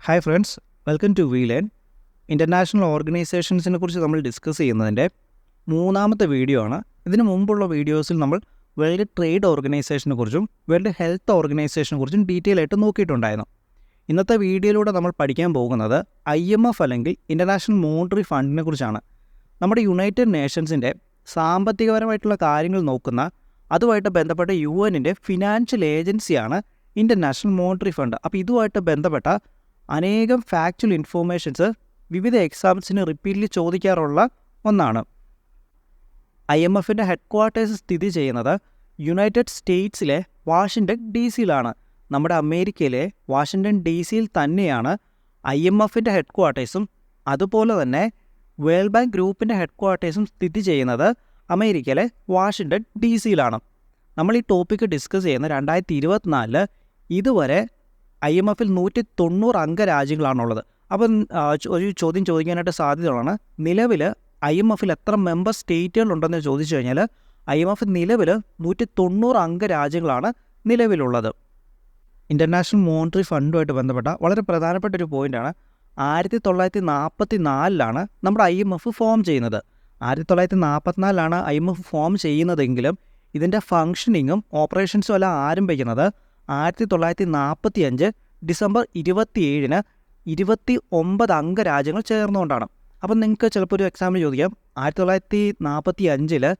Hi friends, welcome to WeLearn. International ഓർഗനൈസേഷൻസിനെ കുറിച്ച് നമ്മൾ ഡിസ്കസ് ചെയ്യുന്നതിൻ്റെ മൂന്നാമത്തെ വീഡിയോ ആണ്. ഇതിനു മുമ്പുള്ള വീഡിയോസിൽ നമ്മൾ വേൾഡ് ട്രേഡ് ഓർഗനൈസേഷനെ കുറിച്ചും വേൾഡ് ഹെൽത്ത് ഓർഗനൈസേഷനെ കുറിച്ചും ഡീറ്റെയിൽ ആയിട്ട് നോക്കിയിട്ടുണ്ടായിരുന്നു. ഇന്നത്തെ വീഡിയോയിലൂടെ നമ്മൾ പഠിക്കാൻ പോകുന്നത് IMF അല്ലെങ്കിൽ ഇൻ്റർനാഷണൽ മോണിറ്ററി ഫണ്ടിനെ കുറിച്ചാണ്. നമ്മുടെ യുണൈറ്റഡ് നേഷൻസിൻ്റെ സാമ്പത്തികപരമായിട്ടുള്ള കാര്യങ്ങൾ നോക്കുന്ന അതുമായിട്ട് ബന്ധപ്പെട്ട UN-ൻ്റെ ഫിനാൻഷ്യൽ ഏജൻസിയാണ് ഇൻ്റർനാഷണൽ മോണിറ്ററി ഫണ്ട്. അപ്പോൾ ഇതുമായിട്ട് ബന്ധപ്പെട്ട അനേകം ഫാക്ച്വൽ ഇൻഫോർമേഷൻസ് വിവിധ എക്സാംസിന് റിപ്പീറ്റ്ലി ചോദിക്കാറുള്ള ഒന്നാണ്. IMFൻ്റെ ഹെഡ് ക്വാർട്ടേഴ്സ് സ്ഥിതി ചെയ്യുന്നത് യുണൈറ്റഡ് സ്റ്റേറ്റ്സിലെ വാഷിങ്ടൺ DC-യിലാണ്. നമ്മുടെ അമേരിക്കയിലെ വാഷിങ്ടൺ DC-യിൽ തന്നെയാണ് IMFൻ്റെ ഹെഡ് ക്വാർട്ടേഴ്സും അതുപോലെ തന്നെ വേൾഡ് ബാങ്ക് ഗ്രൂപ്പിൻ്റെ ഹെഡ് ക്വാർട്ടേഴ്സും സ്ഥിതി ചെയ്യുന്നത് അമേരിക്കയിലെ വാഷിങ്ടൺ DC-യിലാണ്. നമ്മൾ ഈ ടോപ്പിക്ക് ഡിസ്കസ് ചെയ്യുന്ന 2024 ഇതുവരെ IMFൽ 190 അംഗരാജ്യങ്ങളാണുള്ളത്. അപ്പം ഒരു ചോദ്യം ചോദിക്കാനായിട്ട് സാധ്യതയുള്ളതാണ്, നിലവിൽ IMFൽ എത്ര മെമ്പർ സ്റ്റേറ്റുകളുണ്ടെന്ന് ചോദിച്ചു കഴിഞ്ഞാൽ IMF നിലവിൽ 190 അംഗരാജ്യങ്ങളാണ് നിലവിലുള്ളത്. ഇൻ്റർനാഷണൽ മോണിറ്ററി ഫണ്ടുമായിട്ട് ബന്ധപ്പെട്ട വളരെ പ്രധാനപ്പെട്ട ഒരു പോയിൻ്റാണ്, 1944 നമ്മുടെ IMF ഫോം ചെയ്യുന്നത്. 1944 IMF ഫോം ചെയ്യുന്നതെങ്കിലും ഇതിൻ്റെ ഫങ്ഷനിങ്ങും ഓപ്പറേഷൻസും എല്ലാം ആരംഭിക്കുന്നത് 1945 ഡിസംബർ 27 29 അംഗരാജ്യങ്ങൾ ചേർന്നുകൊണ്ടാണ്. അപ്പം നിങ്ങൾക്ക് ചിലപ്പോൾ ഒരു എക്സാമിന് ചോദിക്കാം, 1945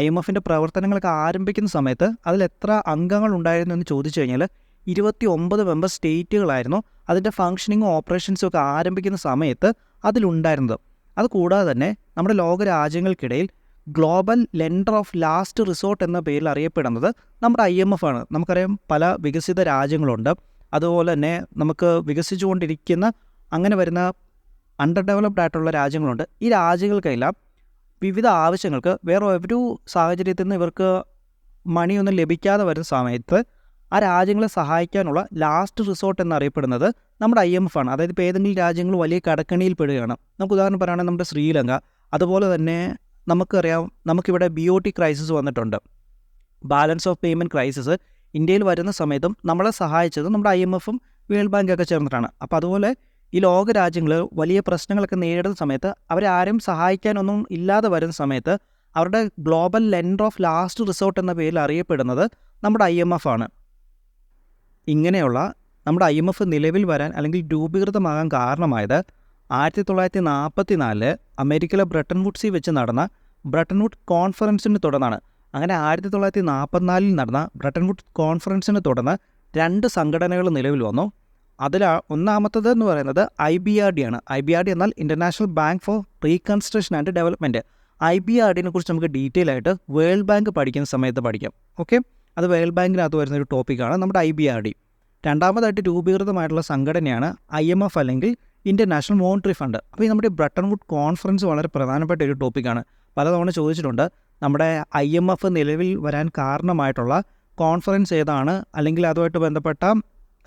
IMFൻ്റെ പ്രവർത്തനങ്ങളൊക്കെ ആരംഭിക്കുന്ന സമയത്ത് അതിൽ എത്ര അംഗങ്ങൾ ഉണ്ടായിരുന്നു എന്ന് ചോദിച്ചു കഴിഞ്ഞാൽ 29 മെമ്പർ സ്റ്റേറ്റുകളായിരുന്നു അതിൻ്റെ ഫങ്ഷനിങ്ങും ഓപ്പറേഷൻസും ഒക്കെ ആരംഭിക്കുന്ന സമയത്ത് അതിലുണ്ടായിരുന്നത്. അതുകൂടാതെ തന്നെ നമ്മുടെ ലോകരാജ്യങ്ങൾക്കിടയിൽ global lender of last resort എന്ന പേരിൽ അറിയപ്പെടുന്നത് നമ്മുടെ IMF ആണ്. നമുക്കറിയാം പല വികസിത രാജ്യങ്ങളുണ്ട്, അതുപോലെ തന്നെ നമുക്ക് വികസിച്ചുകൊണ്ടിരിക്കുന്ന അങ്ങനെ വരുന്ന അണ്ടർ ഡെവലപ്ഡ് ആയിട്ടുള്ള രാജ്യങ്ങളുണ്ട്. ഈ രാജ്യങ്ങൾക്കെല്ലാം വിവിധ ആവശ്യങ്ങൾക്ക് വേറെ ഒരു സാഹചര്യത്തിൽ നിന്ന് ഇവർക്ക് മണിയൊന്നും ലഭിക്കാതെ വരുന്ന സമയത്ത് ആ രാജ്യങ്ങളെ സഹായിക്കാനുള്ള ലാസ്റ്റ് റിസോർട്ട് എന്നറിയപ്പെടുന്നത് നമ്മുടെ IMF ആണ്. അതായത് ഇപ്പോൾ ഏതെങ്കിലും രാജ്യങ്ങൾ വലിയ കടക്കണിയിൽ പെടുകയാണ്, നമുക്ക് ഉദാഹരണം പറയുകയാണെങ്കിൽ നമ്മുടെ ശ്രീലങ്ക, അതുപോലെ തന്നെ നമുക്കറിയാം നമുക്കിവിടെ BOT ക്രൈസിസ് വന്നിട്ടുണ്ട്, ബാലൻസ് ഓഫ് പേയ്മെൻറ്റ് ക്രൈസിസ് ഇന്ത്യയിൽ വരുന്ന സമയത്തും നമ്മളെ സഹായിച്ചത് നമ്മുടെ IMFും വേൾഡ് ബാങ്കൊക്കെ ചേർന്നിട്ടാണ്. അപ്പോൾ അതുപോലെ ഈ ലോകരാജ്യങ്ങൾ വലിയ പ്രശ്നങ്ങളൊക്കെ നേരിടുന്ന സമയത്ത് അവരെ ആരും സഹായിക്കാനൊന്നും ഇല്ലാതെ വരുന്ന സമയത്ത് അവരുടെ global lender of last resort എന്ന പേരിൽ അറിയപ്പെടുന്നത് നമ്മുടെ IMF ആണ്. ഇങ്ങനെയുള്ള നമ്മുടെ IMF നിലവിൽ വരാൻ അല്ലെങ്കിൽ രൂപീകൃതമാകാൻ കാരണമായത് 1944 അമേരിക്കയിലെ ബ്രട്ടൺ വുഡ്സിൽ വെച്ച് നടന്ന ബ്രട്ടൺ വുഡ് കോൺഫറൻസിനെ തുടർന്നാണ്. അങ്ങനെ 1944 നടന്ന ബ്രട്ടൺ വുഡ് കോൺഫറൻസിനെ തുടർന്ന് 2 സംഘടനകൾ നിലവിൽ വന്നു. അതിൽ ഒന്നാമത്തത് എന്ന് പറയുന്നത് IBRD ആണ്. IBRD എന്നാൽ international bank for reconstruction and development. IBRDനെ കുറിച്ച് നമുക്ക് ഡീറ്റെയിൽ ആയിട്ട് വേൾഡ് ബാങ്ക് പഠിക്കുന്ന സമയത്ത് പഠിക്കാം. ഓക്കെ, അത് വേൾഡ് ബാങ്കിനകത്ത് വരുന്നൊരു ടോപ്പിക്കാണ് നമ്മുടെ IBRD. രണ്ടാമതായിട്ട് രൂപീകൃതമായിട്ടുള്ള സംഘടനയാണ് IMF അല്ലെങ്കിൽ ഇൻ്റർനാഷണൽ മോണിറ്ററി ഫണ്ട്. അപ്പോൾ ഈ നമ്മുടെ ബ്രട്ടൺ വുഡ് കോൺഫറൻസ് വളരെ പ്രധാനപ്പെട്ട ഒരു ടോപ്പിക്കാണ്. പലതവണ ചോദിച്ചിട്ടുണ്ട്, നമ്മുടെ IMF നിലവിൽ വരാൻ കാരണമായിട്ടുള്ള കോൺഫറൻസ് ഏതാണ് അല്ലെങ്കിൽ അതുമായിട്ട് ബന്ധപ്പെട്ട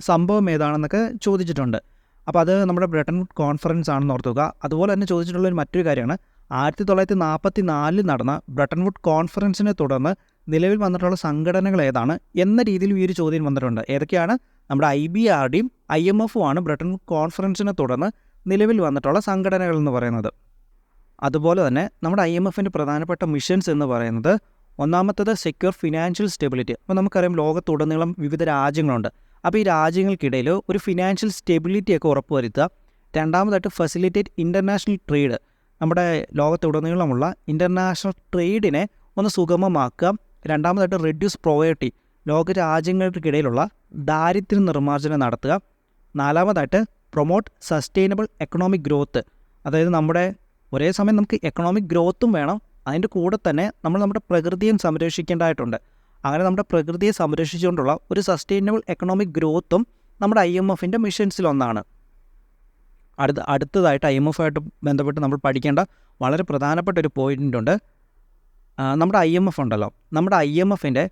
സംഭവം ഏതാണെന്നൊക്കെ ചോദിച്ചിട്ടുണ്ട്. അപ്പോൾ അത് നമ്മുടെ ബ്രട്ടൺ വുഡ് കോൺഫറൻസ് ആണെന്ന് ഓർത്തുക. അതുപോലെ തന്നെ ചോദിച്ചിട്ടുള്ളൊരു മറ്റൊരു കാര്യമാണ്, 1944 നടന്ന ബ്രട്ടൺ വുഡ് കോൺഫറൻസിനെ തുടർന്ന് നിലവിൽ വന്നിട്ടുള്ള സംഘടനകൾ ഏതാണ് എന്ന രീതിയിൽ ഈ ഒരു ചോദ്യം വന്നിട്ടുണ്ട്. ഏതൊക്കെയാണ്? നമ്മുടെ IBRDയും IMFും ആണ് ബ്രട്ടൺ വുഡ് കോൺഫറൻസിനെ തുടർന്ന് നിലവിൽ വന്നിട്ടുള്ള സംഘടനകൾ എന്ന് പറയുന്നത്. അതുപോലെ തന്നെ നമ്മുടെ IMFൻ്റെ പ്രധാനപ്പെട്ട മിഷൻസ് എന്ന് പറയുന്നത്, ഒന്നാമത്തത് സെക്യൂർ ഫിനാൻഷ്യൽ സ്റ്റെബിലിറ്റി. അപ്പോൾ നമുക്കറിയാം ലോകത്തുടനീളം വിവിധ രാജ്യങ്ങളുണ്ട്. അപ്പോൾ ഈ രാജ്യങ്ങൾക്കിടയിൽ ഒരു ഫിനാൻഷ്യൽ സ്റ്റെബിലിറ്റിയൊക്കെ ഉറപ്പുവരുത്തുക. രണ്ടാമതായിട്ട് ഫെസിലിറ്റേറ്റ് ഇൻ്റർനാഷണൽ ട്രേഡ്. നമ്മുടെ ലോകത്തുടനീളമുള്ള ഇൻ്റർനാഷണൽ ട്രേഡിനെ ഒന്ന് സുഗമമാക്കുക. രണ്ടാമതായിട്ട് റെഡ്യൂസ് പോവേർട്ടി, ലോകരാജ്യങ്ങൾക്കിടയിലുള്ള ദാരിദ്ര്യ നിർമ്മാർജ്ജനം നടത്തുക. നാലാമതായിട്ട് പ്രൊമോട്ട് സസ്റ്റൈനബിൾ എക്കണോമിക് ഗ്രോത്ത്. അതായത് നമ്മുടെ ഒരേ സമയം നമുക്ക് എക്കണോമിക് ഗ്രോത്തും വേണം, അതിൻ്റെ കൂടെ തന്നെ നമ്മൾ നമ്മുടെ പ്രകൃതിയും സംരക്ഷിക്കേണ്ടതായിട്ടുണ്ട്. അങ്ങനെ നമ്മുടെ പ്രകൃതിയെ സംരക്ഷിച്ചുകൊണ്ടുള്ള ഒരു സസ്റ്റൈനബിൾ എക്കണോമിക് ഗ്രോത്തും നമ്മുടെ IMFൻ്റെ മിഷൻസിലൊന്നാണ്. അടുത്തതായിട്ട് IMFായിട്ട് ബന്ധപ്പെട്ട് നമ്മൾ പഠിക്കേണ്ട വളരെ പ്രധാനപ്പെട്ട ഒരു പോയിൻ്റുണ്ട്. നമ്മുടെ IMF ഉണ്ടല്ലോ, നമ്മുടെ IMFൻ്റെ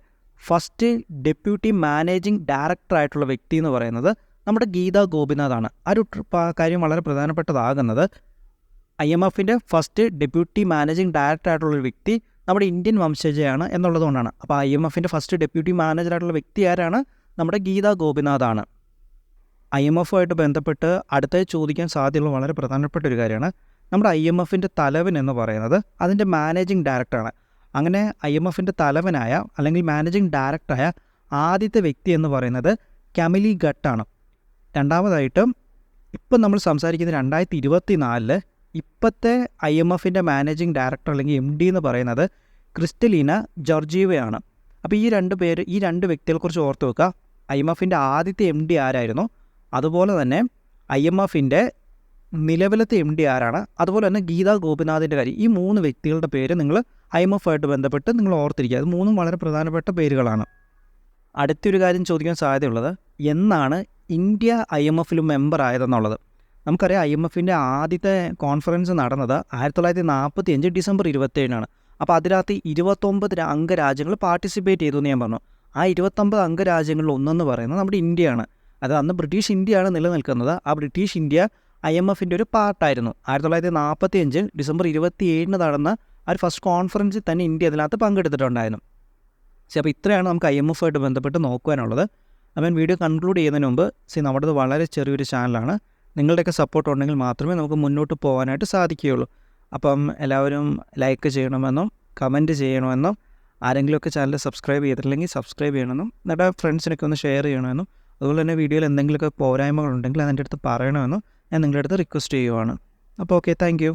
ഫസ്റ്റ് ഡെപ്യൂട്ടി മാനേജിംഗ് ഡയറക്ടറായിട്ടുള്ള വ്യക്തി എന്ന് പറയുന്നത് നമ്മുടെ ഗീതാ ഗോപിനാഥാണ്. ആ ഒരു കാര്യം വളരെ പ്രധാനപ്പെട്ടതാകുന്നത് IMFൻ്റെ ഫസ്റ്റ് ഡെപ്യൂട്ടി മാനേജിംഗ് ഡയറക്ടറായിട്ടുള്ളൊരു വ്യക്തി നമ്മുടെ ഇന്ത്യൻ വംശജയാണ് എന്നുള്ളതുകൊണ്ടാണ്. അപ്പോൾ IMFൻ്റെ ഫസ്റ്റ് ഡെപ്യൂട്ടി മാനേജറായിട്ടുള്ള വ്യക്തി ആരാണ്? നമ്മുടെ ഗീതാ ഗോപിനാഥാണ്. IMF-ആയിട്ട് ബന്ധപ്പെട്ട് അടുത്തായി ചോദിക്കാൻ സാധ്യതയുള്ള വളരെ പ്രധാനപ്പെട്ട ഒരു കാര്യമാണ്. നമ്മുടെ IMF-ൻ്റെ തലവൻ എന്ന് പറയുന്നത് അതിൻ്റെ മാനേജിങ് ഡയറക്ടറാണ്. അങ്ങനെ IMF-ൻ്റെ തലവനായ അല്ലെങ്കിൽ മാനേജിങ് ഡയറക്ടറായ ആദ്യത്തെ വ്യക്തി എന്ന് പറയുന്നത് കെമിലി ഗട്ടാണ്. രണ്ടാമതായിട്ട് ഇപ്പം നമ്മൾ സംസാരിക്കുന്നത് 2024 ഇപ്പോഴത്തെ IMF-ൻ്റെ മാനേജിങ് ഡയറക്ടർ അല്ലെങ്കിൽ MD എന്ന് പറയുന്നത് ക്രിസ്റ്റലീന ജോർജീവയാണ്. അപ്പോൾ ഈ രണ്ട് വ്യക്തികളെക്കുറിച്ച് ഓർത്ത് വെക്കുക. IMF-ൻ്റെ ആദ്യത്തെ MD ആരായിരുന്നു, അതുപോലെ തന്നെ IMF-ൻ്റെ നിലവിലത്തെ MD ആരാണ്, അതുപോലെ തന്നെ ഗീതാ ഗോപിനാഥിൻ്റെ കാര്യം. ഈ 3 വ്യക്തികളുടെ പേര് നിങ്ങൾ IMF-ആയിട്ട് ബന്ധപ്പെട്ട് നിങ്ങൾ ഓർത്തിരിക്കുക. അത് 3 വളരെ പ്രധാനപ്പെട്ട പേരുകളാണ്. അടുത്തൊരു കാര്യം ചോദിക്കാൻ സാധ്യതയുള്ളത്, എന്നാണ് ഇന്ത്യ IMF-ൽ മെമ്പർ ആയതെന്നുള്ളത്. നമുക്കറിയാം IMF-ൻ്റെ ആദ്യത്തെ കോൺഫറൻസ് നടന്നത് 1945 ഡിസംബർ 27 അപ്പോൾ അതിനകത്ത് 29 അംഗരാജ്യങ്ങൾ പാർട്ടിസിപ്പേറ്റ് ചെയ്തു എന്ന് ഞാൻ പറഞ്ഞു. ആ 29 അംഗരാജ്യങ്ങളിൽ ഒന്നെന്ന് പറയുന്നത് നമ്മുടെ ഇന്ത്യയാണ്. അത് അന്ന് ബ്രിട്ടീഷ് ഇന്ത്യയാണ് നിലനിൽക്കുന്നത്. ആ ബ്രിട്ടീഷ് ഇന്ത്യ IMF-ൻ്റെ ഒരു പാർട്ടായിരുന്നു. 1945 ഡിസംബർ 27 നടന്ന ആ ഒരു ഫസ്റ്റ് കോൺഫറൻസിൽ തന്നെ ഇന്ത്യ അതിനകത്ത് പങ്കെടുത്തിട്ടുണ്ടായിരുന്നു. അപ്പോൾ ഇത്രയാണ് നമുക്ക് IMF-ആയിട്ട് ബന്ധപ്പെട്ട് നോക്കുവാനുള്ളത്. അപ്പം വീഡിയോ കൺക്ലൂഡ് ചെയ്യുന്നതിന് മുമ്പ് നമ്മുടേത് വളരെ ചെറിയൊരു ചാനലാണ്. നിങ്ങളുടെയൊക്കെ സപ്പോർട്ട് ഉണ്ടെങ്കിൽ മാത്രമേ നമുക്ക് മുന്നോട്ട് പോകാനായിട്ട് സാധിക്കുകയുള്ളൂ. അപ്പം എല്ലാവരും ലൈക്ക് ചെയ്യണമെന്നും കമൻറ്റ് ചെയ്യണമെന്നും ആരെങ്കിലുമൊക്കെ ചാനൽ സബ്സ്ക്രൈബ് ചെയ്തിട്ടില്ലെങ്കിൽ സബ്സ്ക്രൈബ് ചെയ്യണമെന്നും എന്നിട്ട് ഫ്രണ്ട്സിനൊക്കെ ഒന്ന് ഷെയർ ചെയ്യണമെന്നും അതുപോലെ തന്നെ വീഡിയോയിൽ എന്തെങ്കിലുമൊക്കെ പോരായ്മകളുണ്ടെങ്കിൽ അതിൻ്റെ അടുത്ത് പറയണമെന്നും ഞാൻ നിങ്ങളുടെ അടുത്ത് റിക്വസ്റ്റ് ചെയ്യുവാണ്. അപ്പോൾ ഓക്കെ, താങ്ക് യു.